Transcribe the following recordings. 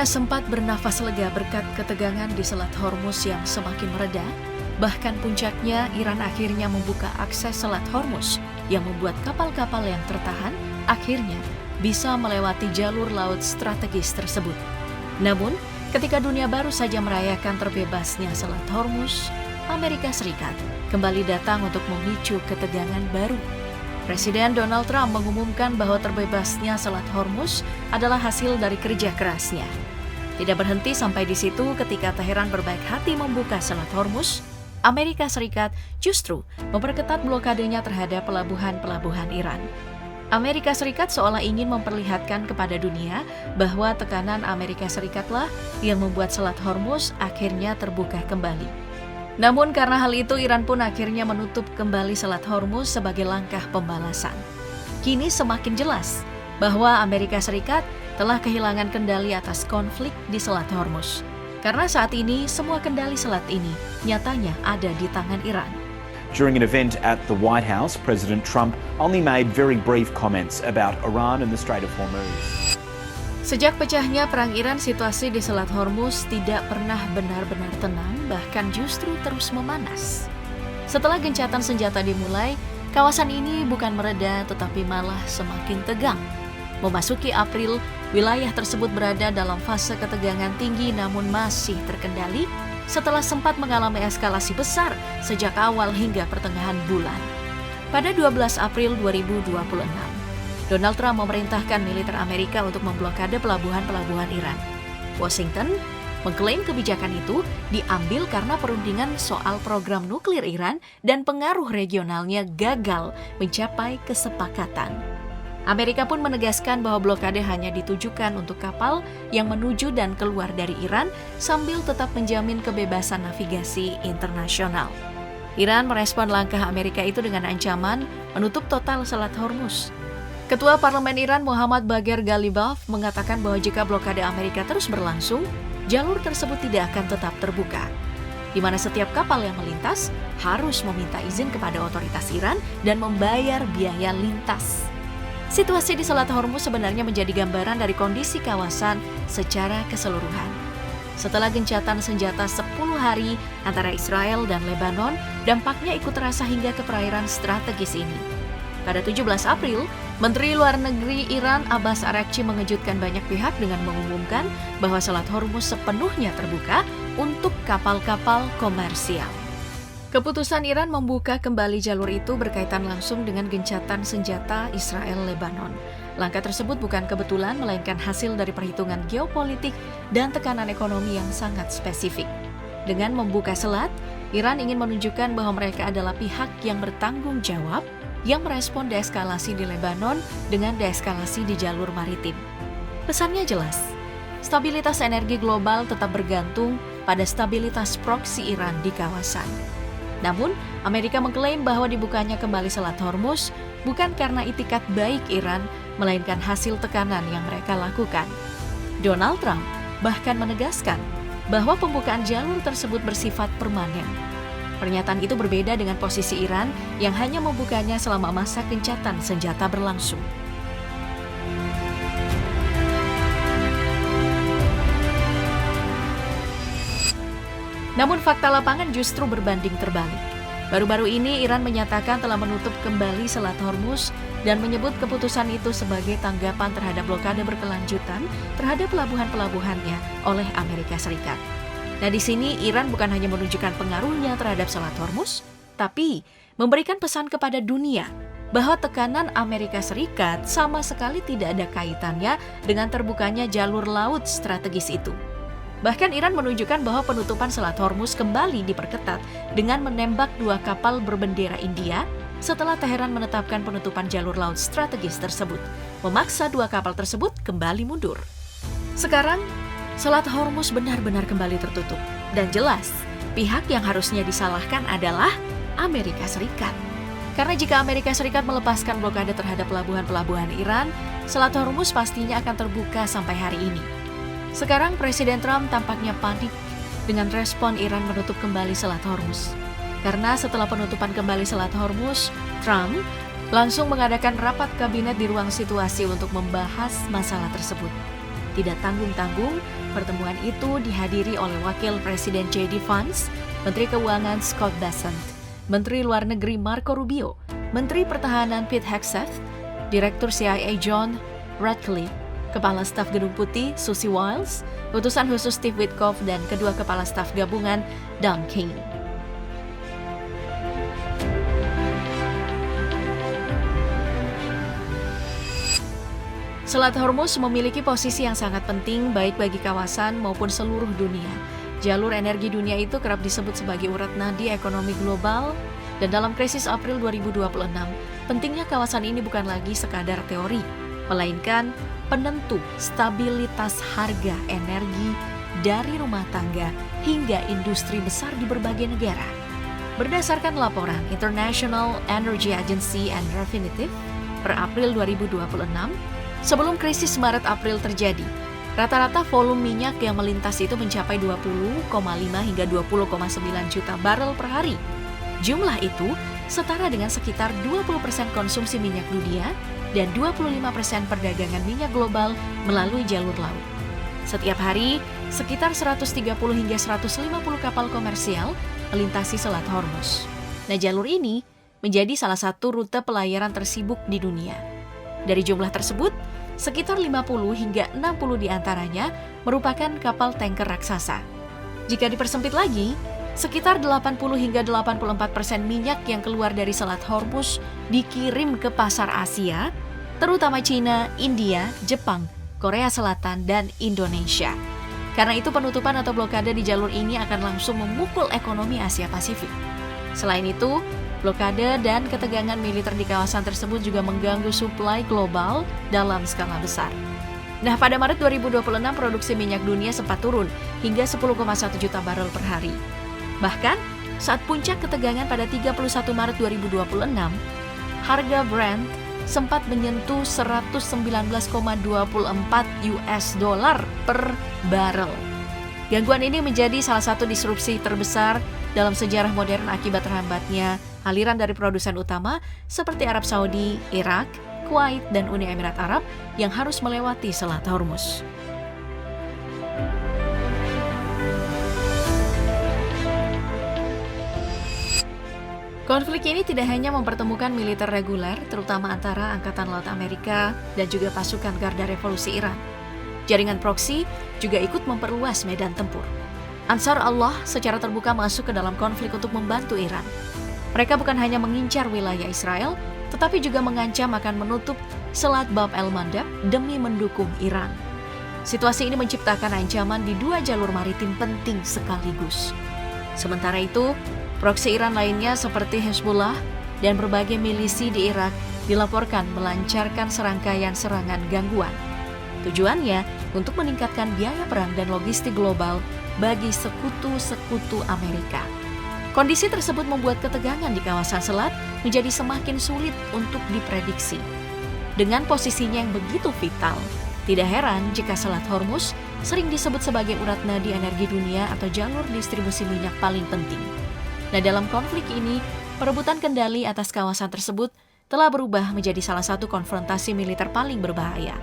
Dunia sempat bernafas lega berkat ketegangan di Selat Hormuz yang semakin mereda. Bahkan puncaknya, Iran akhirnya membuka akses Selat Hormuz yang membuat kapal-kapal yang tertahan akhirnya bisa melewati jalur laut strategis tersebut. Namun, ketika dunia baru saja merayakan terbebasnya Selat Hormuz, Amerika Serikat kembali datang untuk memicu ketegangan baru. Presiden Donald Trump mengumumkan bahwa terbebasnya Selat Hormuz adalah hasil dari kerja kerasnya. Tidak berhenti sampai di situ ketika Teheran berbaik hati membuka Selat Hormuz, Amerika Serikat justru memperketat blokadenya terhadap pelabuhan-pelabuhan Iran. Amerika Serikat seolah ingin memperlihatkan kepada dunia bahwa tekanan Amerika Serikatlah yang membuat Selat Hormuz akhirnya terbuka kembali. Namun karena hal itu, Iran pun akhirnya menutup kembali Selat Hormuz sebagai langkah pembalasan. Kini semakin jelas bahwa Amerika Serikat telah kehilangan kendali atas konflik di Selat Hormuz. Karena saat ini semua kendali selat ini nyatanya ada di tangan Iran. During an event at the White House, President Trump only made very brief comments about Iran and the Strait of Hormuz. Sejak pecahnya Perang Iran, situasi di Selat Hormuz tidak pernah benar-benar tenang, bahkan justru terus memanas. Setelah gencatan senjata dimulai, kawasan ini bukan mereda tetapi malah semakin tegang. Memasuki April, wilayah tersebut berada dalam fase ketegangan tinggi namun masih terkendali setelah sempat mengalami eskalasi besar sejak awal hingga pertengahan bulan. Pada 12 April 2026, Donald Trump memerintahkan militer Amerika untuk memblokade pelabuhan-pelabuhan Iran. Washington mengklaim kebijakan itu diambil karena perundingan soal program nuklir Iran dan pengaruh regionalnya gagal mencapai kesepakatan. Amerika pun menegaskan bahwa blokade hanya ditujukan untuk kapal yang menuju dan keluar dari Iran sambil tetap menjamin kebebasan navigasi internasional. Iran merespon langkah Amerika itu dengan ancaman menutup total Selat Hormuz. Ketua Parlemen Iran Muhammad Bagher Ghalibaf mengatakan bahwa jika blokade Amerika terus berlangsung, jalur tersebut tidak akan tetap terbuka, di mana setiap kapal yang melintas harus meminta izin kepada otoritas Iran dan membayar biaya lintas. Situasi di Selat Hormuz sebenarnya menjadi gambaran dari kondisi kawasan secara keseluruhan. Setelah gencatan senjata 10 hari antara Israel dan Lebanon, dampaknya ikut terasa hingga ke perairan strategis ini. Pada 17 April, Menteri Luar Negeri Iran Abbas Araghchi mengejutkan banyak pihak dengan mengumumkan bahwa Selat Hormuz sepenuhnya terbuka untuk kapal-kapal komersial. Keputusan Iran membuka kembali jalur itu berkaitan langsung dengan gencatan senjata Israel-Lebanon. Langkah tersebut bukan kebetulan, melainkan hasil dari perhitungan geopolitik dan tekanan ekonomi yang sangat spesifik. Dengan membuka selat, Iran ingin menunjukkan bahwa mereka adalah pihak yang bertanggung jawab yang merespon deeskalasi di Lebanon dengan deeskalasi di jalur maritim. Pesannya jelas, stabilitas energi global tetap bergantung pada stabilitas proksi Iran di kawasan. Namun, Amerika mengklaim bahwa dibukanya kembali Selat Hormuz bukan karena itikat baik Iran, melainkan hasil tekanan yang mereka lakukan. Donald Trump bahkan menegaskan bahwa pembukaan jalur tersebut bersifat permanen. Pernyataan itu berbeda dengan posisi Iran yang hanya membukanya selama masa gencatan senjata berlangsung. Namun fakta lapangan justru berbanding terbalik. Baru-baru ini Iran menyatakan telah menutup kembali Selat Hormuz dan menyebut keputusan itu sebagai tanggapan terhadap blokade berkelanjutan terhadap pelabuhan-pelabuhannya oleh Amerika Serikat. Nah, di sini Iran bukan hanya menunjukkan pengaruhnya terhadap Selat Hormuz, tapi memberikan pesan kepada dunia bahwa tekanan Amerika Serikat sama sekali tidak ada kaitannya dengan terbukanya jalur laut strategis itu. Bahkan Iran menunjukkan bahwa penutupan Selat Hormuz kembali diperketat dengan menembak 2 kapal berbendera India setelah Teheran menetapkan penutupan jalur laut strategis tersebut, memaksa 2 kapal tersebut kembali mundur. Sekarang, Selat Hormuz benar-benar kembali tertutup. Dan jelas, pihak yang harusnya disalahkan adalah Amerika Serikat. Karena jika Amerika Serikat melepaskan blokade terhadap pelabuhan-pelabuhan Iran, Selat Hormuz pastinya akan terbuka sampai hari ini. Sekarang Presiden Trump tampaknya panik dengan respon Iran menutup kembali Selat Hormuz. Karena setelah penutupan kembali Selat Hormuz, Trump langsung mengadakan rapat kabinet di ruang situasi untuk membahas masalah tersebut. Tidak tanggung-tanggung, pertemuan itu dihadiri oleh Wakil Presiden J.D. Vance, Menteri Keuangan Scott Bessent, Menteri Luar Negeri Marco Rubio, Menteri Pertahanan Pete Hegseth, Direktur CIA John Ratcliffe, Kepala Staf Gedung Putih Susie Wiles, Utusan Khusus Steve Witkoff, dan kedua Kepala Staf Gabungan Don King. Selat Hormuz memiliki posisi yang sangat penting baik bagi kawasan maupun seluruh dunia. Jalur energi dunia itu kerap disebut sebagai urat nadi ekonomi global, dan dalam krisis April 2026, pentingnya kawasan ini bukan lagi sekadar teori, melainkan penentu stabilitas harga energi dari rumah tangga hingga industri besar di berbagai negara. Berdasarkan laporan International Energy Agency and Refinitiv per April 2026, sebelum krisis Maret-April terjadi, rata-rata volume minyak yang melintas itu mencapai 20,5 hingga 20,9 juta barel per hari. Jumlah itu setara dengan sekitar 20% konsumsi minyak dunia dan 25% perdagangan minyak global melalui jalur laut. Setiap hari, sekitar 130 hingga 150 kapal komersial melintasi Selat Hormuz. Nah, jalur ini menjadi salah satu rute pelayaran tersibuk di dunia. Dari jumlah tersebut, sekitar 50 hingga 60 diantaranya merupakan kapal tanker raksasa. Jika dipersempit lagi, sekitar 80 hingga 84% minyak yang keluar dari Selat Hormuz dikirim ke pasar Asia, terutama Cina, India, Jepang, Korea Selatan, dan Indonesia. Karena itu penutupan atau blokade di jalur ini akan langsung memukul ekonomi Asia Pasifik. Selain itu, blokade dan ketegangan militer di kawasan tersebut juga mengganggu suplai global dalam skala besar. Nah, pada Maret 2026 produksi minyak dunia sempat turun hingga 10,1 juta barel per hari. Bahkan, saat puncak ketegangan pada 31 Maret 2026, harga Brent sempat menyentuh 119,24 US dollar per barel. Gangguan ini menjadi salah satu disrupsi terbesar dalam sejarah modern akibat terhambatnya aliran dari produsen utama seperti Arab Saudi, Irak, Kuwait, dan Uni Emirat Arab yang harus melewati Selat Hormuz. Konflik ini tidak hanya mempertemukan militer reguler, terutama antara Angkatan Laut Amerika dan juga pasukan Garda Revolusi Iran. Jaringan proksi juga ikut memperluas medan tempur. Ansar Allah secara terbuka masuk ke dalam konflik untuk membantu Iran. Mereka bukan hanya mengincar wilayah Israel, tetapi juga mengancam akan menutup Selat Bab el-Mandab demi mendukung Iran. Situasi ini menciptakan ancaman di dua jalur maritim penting sekaligus. Sementara itu, proksi Iran lainnya seperti Hezbollah dan berbagai milisi di Irak dilaporkan melancarkan serangkaian serangan gangguan. Tujuannya untuk meningkatkan biaya perang dan logistik global bagi sekutu-sekutu Amerika. Kondisi tersebut membuat ketegangan di kawasan selat menjadi semakin sulit untuk diprediksi. Dengan posisinya yang begitu vital, tidak heran jika Selat Hormuz sering disebut sebagai urat nadi energi dunia atau jalur distribusi minyak paling penting. Nah, dalam konflik ini, perebutan kendali atas kawasan tersebut telah berubah menjadi salah satu konfrontasi militer paling berbahaya.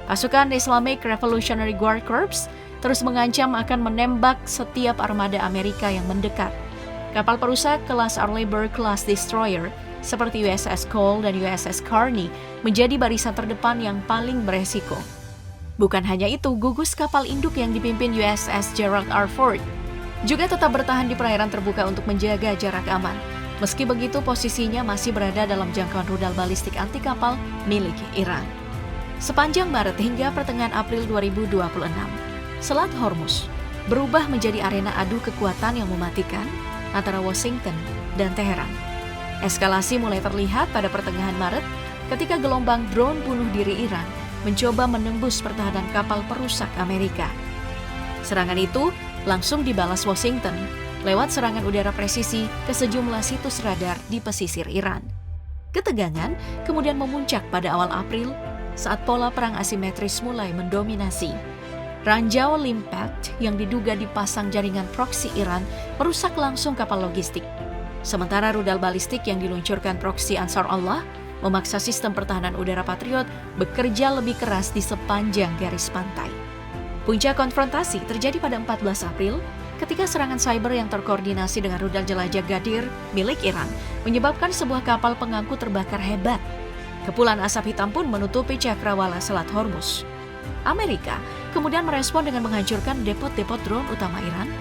Pasukan Islamic Revolutionary Guard Corps terus mengancam akan menembak setiap armada Amerika yang mendekat. Kapal perusak kelas Arleigh Class Destroyer seperti USS Cole dan USS Carney menjadi barisan terdepan yang paling beresiko. Bukan hanya itu, gugus kapal induk yang dipimpin USS Gerald R. Ford juga tetap bertahan di perairan terbuka untuk menjaga jarak aman. Meski begitu, posisinya masih berada dalam jangkauan rudal balistik anti kapal milik Iran. Sepanjang Maret hingga pertengahan April 2026, Selat Hormuz berubah menjadi arena adu kekuatan yang mematikan antara Washington dan Teheran. Eskalasi mulai terlihat pada pertengahan Maret ketika gelombang drone bunuh diri Iran mencoba menembus pertahanan kapal perusak Amerika. Serangan itu langsung dibalas Washington lewat serangan udara presisi ke sejumlah situs radar di pesisir Iran. Ketegangan kemudian memuncak pada awal April saat pola perang asimetris mulai mendominasi. Ranjau Limpet yang diduga dipasang jaringan proksi Iran merusak langsung kapal logistik. Sementara rudal balistik yang diluncurkan proksi Ansar Allah memaksa sistem pertahanan udara Patriot bekerja lebih keras di sepanjang garis pantai. Puncak konfrontasi terjadi pada 14 April ketika serangan cyber yang terkoordinasi dengan rudal jelajah Gadir milik Iran menyebabkan sebuah kapal pengangkut terbakar hebat. Kepulan asap hitam pun menutupi cakrawala Selat Hormuz. Amerika kemudian merespon dengan menghancurkan depot-depot drone utama Iran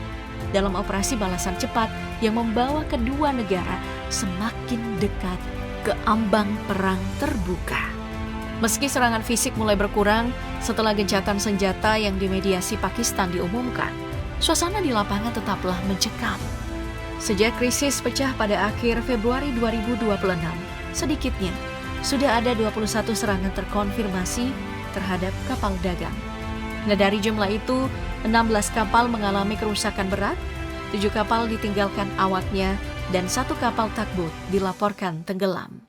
dalam operasi balasan cepat yang membawa kedua negara semakin dekat ke ambang perang terbuka. Meski serangan fisik mulai berkurang setelah gencatan senjata yang dimediasi Pakistan diumumkan, suasana di lapangan tetaplah mencekam. Sejak krisis pecah pada akhir Februari 2026, sedikitnya sudah ada 21 serangan terkonfirmasi terhadap kapal dagang. Nah, dari jumlah itu, 16 kapal mengalami kerusakan berat, 7 kapal ditinggalkan awaknya, dan 1 kapal takbut dilaporkan tenggelam.